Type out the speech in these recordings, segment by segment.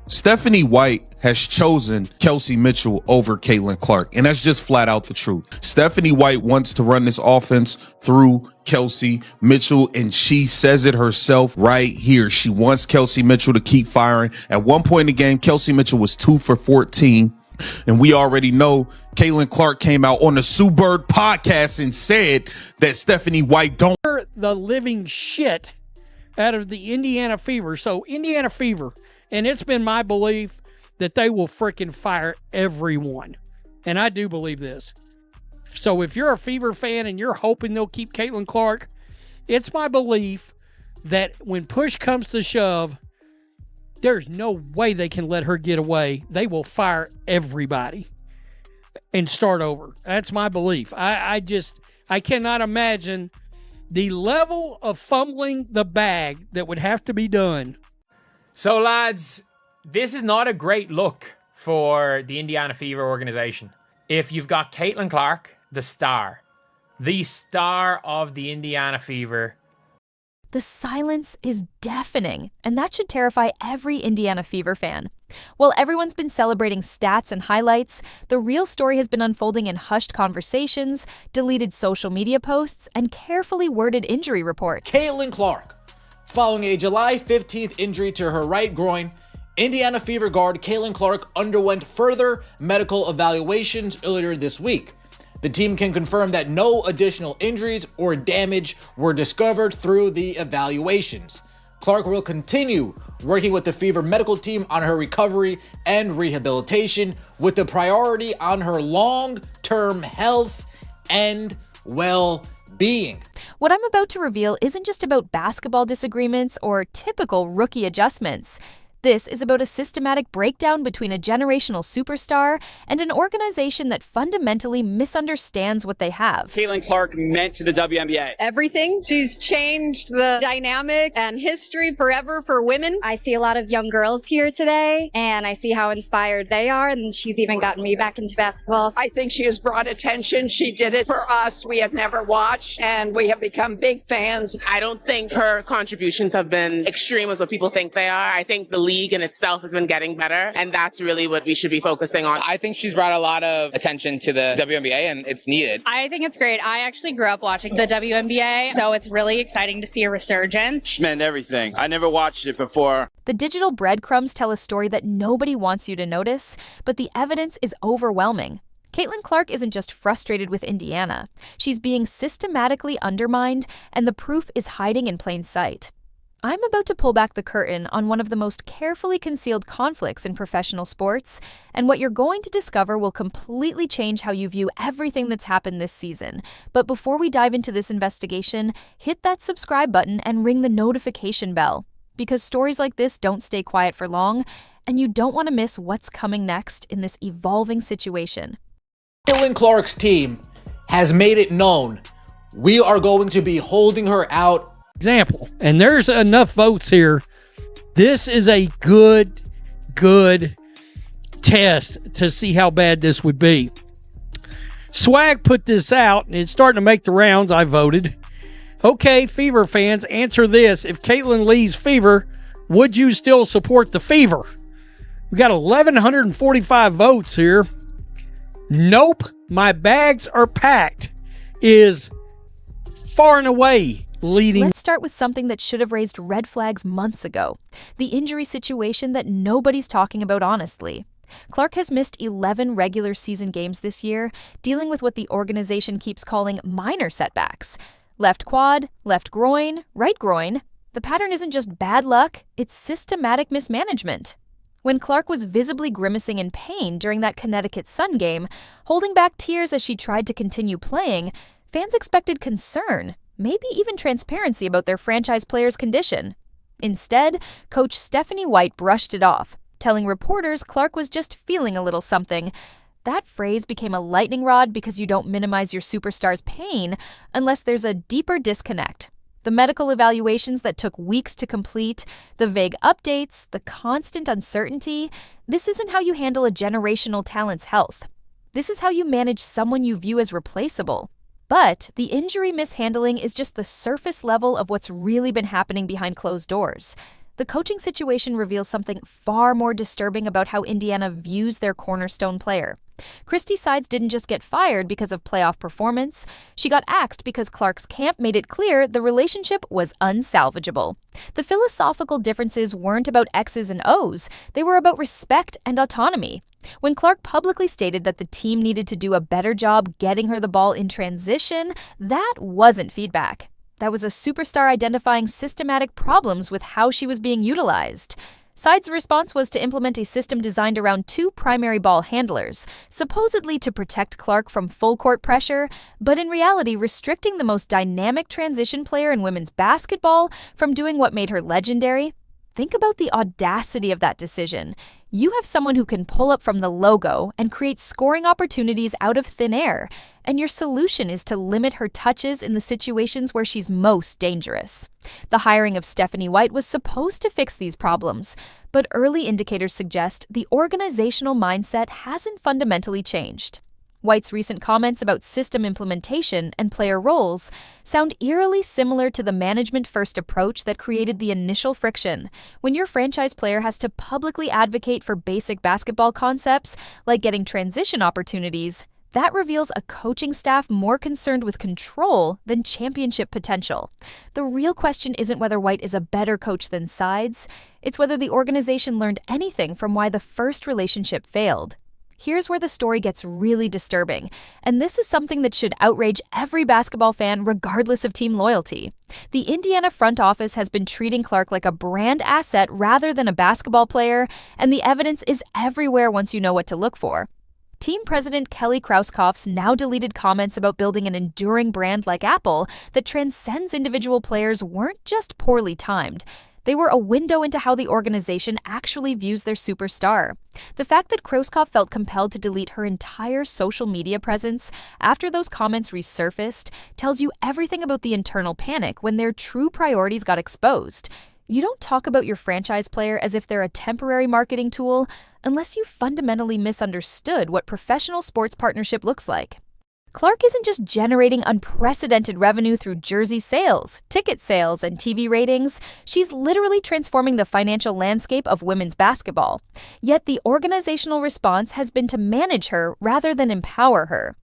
Stephanie White has chosen Kelsey Mitchell over Caitlin Clark, and that's just flat out the truth. Stephanie White wants to run this offense through Kelsey Mitchell, and she says it herself right here. She wants Kelsey Mitchell to keep firing. At one point in the game, Kelsey Mitchell was 2 for 14, and we already know Caitlin Clark came out on the Sue Bird podcast and said that Stephanie White don't the living shit out of the Indiana Fever. So Indiana Fever, and it's been my belief that they will freaking fire everyone. And I do believe this. So if you're a Fever fan and you're hoping they'll keep Caitlin Clark, it's my belief that when push comes to shove, there's no way they can let her get away. They will fire everybody and start over. That's my belief. I cannot imagine the level of fumbling the bag that would have to be done. So, lads, this is not a great look for the Indiana Fever organization. If you've got Caitlin Clark, the star of the Indiana Fever. The silence is deafening, and that should terrify every Indiana Fever fan. While everyone's been celebrating stats and highlights, the real story has been unfolding in hushed conversations, deleted social media posts, and carefully worded injury reports. Caitlin Clark. Following a July 15th injury to her right groin, Indiana Fever guard Caitlin Clark underwent further medical evaluations earlier this week. The team can confirm that no additional injuries or damage were discovered through the evaluations. Clark will continue working with the Fever medical team on her recovery and rehabilitation, with the priority on her long-term health and well-being. What I'm about to reveal isn't just about basketball disagreements or typical rookie adjustments. This is about a systematic breakdown between a generational superstar and an organization that fundamentally misunderstands what they have. Caitlin Clark meant to the WNBA. Everything. She's changed the dynamic and history forever for women. I see a lot of young girls here today, and I see how inspired they are, and she's even gotten me back into basketball. I think she has brought attention. She did it for us. We had never watched, and we have become big fans. I don't think her contributions have been extreme as what people think they are. I think the league in itself has been getting better, and that's really what we should be focusing on. I think she's brought a lot of attention to the WNBA, and it's needed. I think it's great. I actually grew up watching the WNBA, so it's really exciting to see a resurgence. She meant everything. I never watched it before. The digital breadcrumbs tell a story that nobody wants you to notice, but the evidence is overwhelming. Caitlin Clark isn't just frustrated with Indiana. She's being systematically undermined, and the proof is hiding in plain sight. I'm about to pull back the curtain on one of the most carefully concealed conflicts in professional sports, and what you're going to discover will completely change how you view everything that's happened this season. But before we dive into this investigation, hit that subscribe button and ring the notification bell, because stories like this don't stay quiet for long, and you don't want to miss what's coming next in this evolving situation. Caitlin Clark's team has made it known we are going to be holding her out. Example, and there's enough votes here. This is a good test to see how bad this would be. Swag put this out, and it's starting to make the rounds. I voted. Okay, Fever fans, answer this. If Caitlin leaves Fever, would you still support the Fever? We got 1,145 votes here. Nope, my bags are packed is far and away leading. Let's start with something that should have raised red flags months ago. The injury situation that nobody's talking about honestly. Clark has missed 11 regular season games this year, dealing with what the organization keeps calling minor setbacks. Left quad, left groin, right groin. The pattern isn't just bad luck, it's systematic mismanagement. When Clark was visibly grimacing in pain during that Connecticut Sun game, holding back tears as she tried to continue playing, fans expected concern, maybe even transparency about their franchise player's condition. Instead, Coach Stephanie White brushed it off, telling reporters Clark was just feeling a little something. That phrase became a lightning rod because you don't minimize your superstar's pain unless there's a deeper disconnect. The medical evaluations that took weeks to complete, the vague updates, the constant uncertainty, this isn't how you handle a generational talent's health. This is how you manage someone you view as replaceable. But the injury mishandling is just the surface level of what's really been happening behind closed doors. The coaching situation reveals something far more disturbing about how Indiana views their cornerstone player. Christy Sides didn't just get fired because of playoff performance. She got axed because Clark's camp made it clear the relationship was unsalvageable. The philosophical differences weren't about X's and O's. They were about respect and autonomy. When Clark publicly stated that the team needed to do a better job getting her the ball in transition, that wasn't feedback. That was a superstar identifying systematic problems with how she was being utilized. Sides' response was to implement a system designed around 2 primary ball handlers, supposedly to protect Clark from full-court pressure, but in reality restricting the most dynamic transition player in women's basketball from doing what made her legendary. Think about the audacity of that decision. You have someone who can pull up from the logo and create scoring opportunities out of thin air, and your solution is to limit her touches in the situations where she's most dangerous. The hiring of Stephanie White was supposed to fix these problems, but early indicators suggest the organizational mindset hasn't fundamentally changed. White's recent comments about system implementation and player roles sound eerily similar to the management-first approach that created the initial friction. When your franchise player has to publicly advocate for basic basketball concepts, like getting transition opportunities, that reveals a coaching staff more concerned with control than championship potential. The real question isn't whether White is a better coach than Sides, it's whether the organization learned anything from why the first relationship failed. Here's where the story gets really disturbing, and this is something that should outrage every basketball fan regardless of team loyalty. The Indiana front office has been treating Clark like a brand asset rather than a basketball player, and the evidence is everywhere once you know what to look for. Team president Kelly Krauskopf's now deleted comments about building an enduring brand like Apple that transcends individual players weren't just poorly timed. They were a window into how the organization actually views their superstar. The fact that Krauskopf felt compelled to delete her entire social media presence after those comments resurfaced tells you everything about the internal panic when their true priorities got exposed. You don't talk about your franchise player as if they're a temporary marketing tool unless you fundamentally misunderstood what professional sports partnership looks like. Clark isn't just generating unprecedented revenue through jersey sales, ticket sales, and TV ratings. She's literally transforming the financial landscape of women's basketball. Yet the organizational response has been to manage her rather than empower her.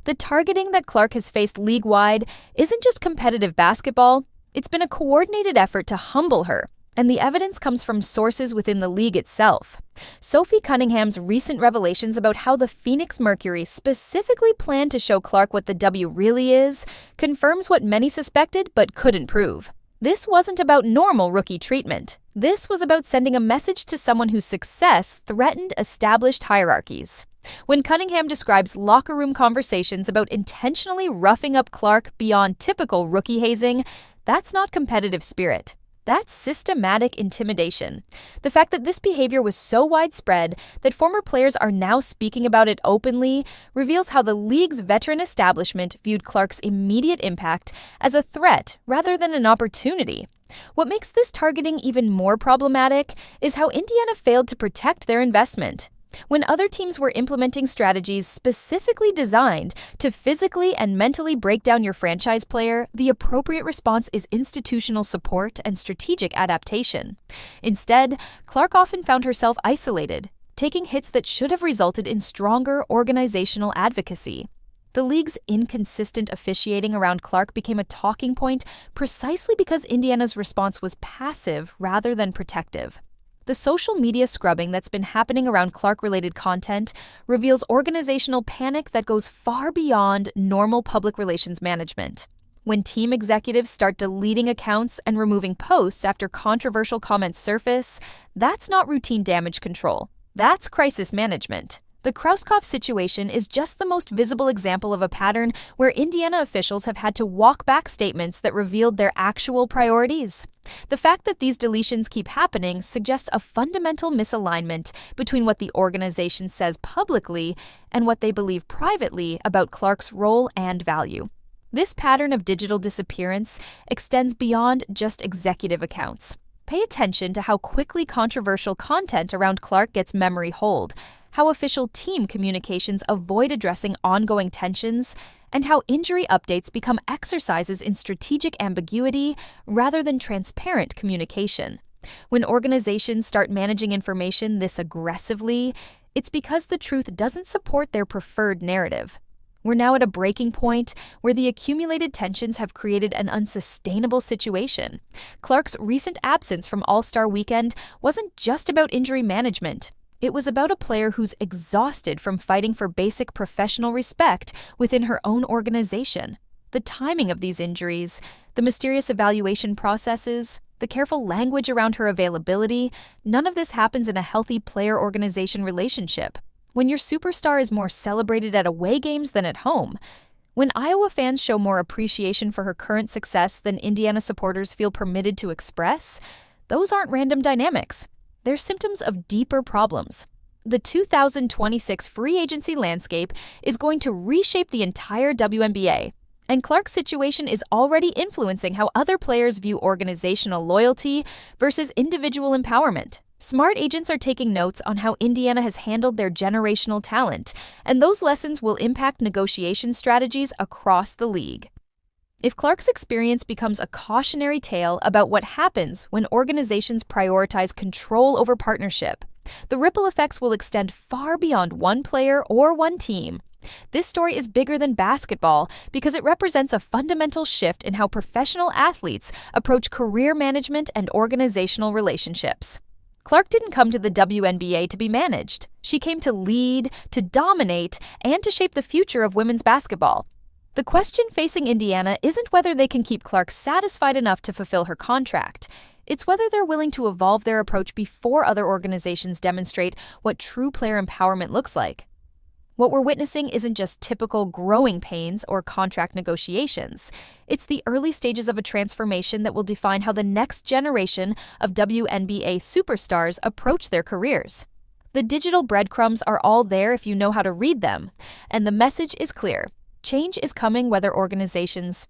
The targeting that Clark has faced league-wide isn't just competitive basketball. It's been a coordinated effort to humble her, and the evidence comes from sources within the league itself. Sophie Cunningham's recent revelations about how the Phoenix Mercury specifically planned to show Clark what the W really is confirms what many suspected but couldn't prove. This wasn't about normal rookie treatment. This was about sending a message to someone whose success threatened established hierarchies. When Cunningham describes locker room conversations about intentionally roughing up Clark beyond typical rookie hazing, that's not competitive spirit. That's systematic intimidation. The fact that this behavior was so widespread that former players are now speaking about it openly reveals how the league's veteran establishment viewed Clark's immediate impact as a threat rather than an opportunity. What makes this targeting even more problematic is how Indiana failed to protect their investment. When other teams were implementing strategies specifically designed to physically and mentally break down your franchise player, the appropriate response is institutional support and strategic adaptation. Instead, Clark often found herself isolated, taking hits that should have resulted in stronger organizational advocacy. The league's inconsistent officiating around Clark became a talking point precisely because Indiana's response was passive rather than protective. The social media scrubbing that's been happening around Clark-related content reveals organizational panic that goes far beyond normal public relations management. When team executives start deleting accounts and removing posts after controversial comments surface, that's not routine damage control. That's crisis management. The Krauskopf situation is just the most visible example of a pattern where Indiana officials have had to walk back statements that revealed their actual priorities. The fact that these deletions keep happening suggests a fundamental misalignment between what the organization says publicly and what they believe privately about Clark's role and value. This pattern of digital disappearance extends beyond just executive accounts. Pay attention to how quickly controversial content around Clark gets memory hold, how official team communications avoid addressing ongoing tensions, and how injury updates become exercises in strategic ambiguity rather than transparent communication. When organizations start managing information this aggressively, it's because the truth doesn't support their preferred narrative. We're now at a breaking point where the accumulated tensions have created an unsustainable situation. Clark's recent absence from All-Star Weekend wasn't just about injury management. It was about a player who's exhausted from fighting for basic professional respect within her own organization. The timing of these injuries, the mysterious evaluation processes, the careful language around her availability, none of this happens in a healthy player-organization relationship. When your superstar is more celebrated at away games than at home, when Iowa fans show more appreciation for her current success than Indiana supporters feel permitted to express, those aren't random dynamics. They're symptoms of deeper problems. The 2026 free agency landscape is going to reshape the entire WNBA, and Clark's situation is already influencing how other players view organizational loyalty versus individual empowerment. Smart agents are taking notes on how Indiana has handled their generational talent, and those lessons will impact negotiation strategies across the league. If Clark's experience becomes a cautionary tale about what happens when organizations prioritize control over partnership, the ripple effects will extend far beyond one player or one team. This story is bigger than basketball because it represents a fundamental shift in how professional athletes approach career management and organizational relationships. Clark didn't come to the WNBA to be managed. She came to lead, to dominate, and to shape the future of women's basketball. The question facing Indiana isn't whether they can keep Clark satisfied enough to fulfill her contract. It's whether they're willing to evolve their approach before other organizations demonstrate what true player empowerment looks like. What we're witnessing isn't just typical growing pains or contract negotiations. It's the early stages of a transformation that will define how the next generation of WNBA superstars approach their careers. The digital breadcrumbs are all there if you know how to read them, and the message is clear. Change is coming whether organizations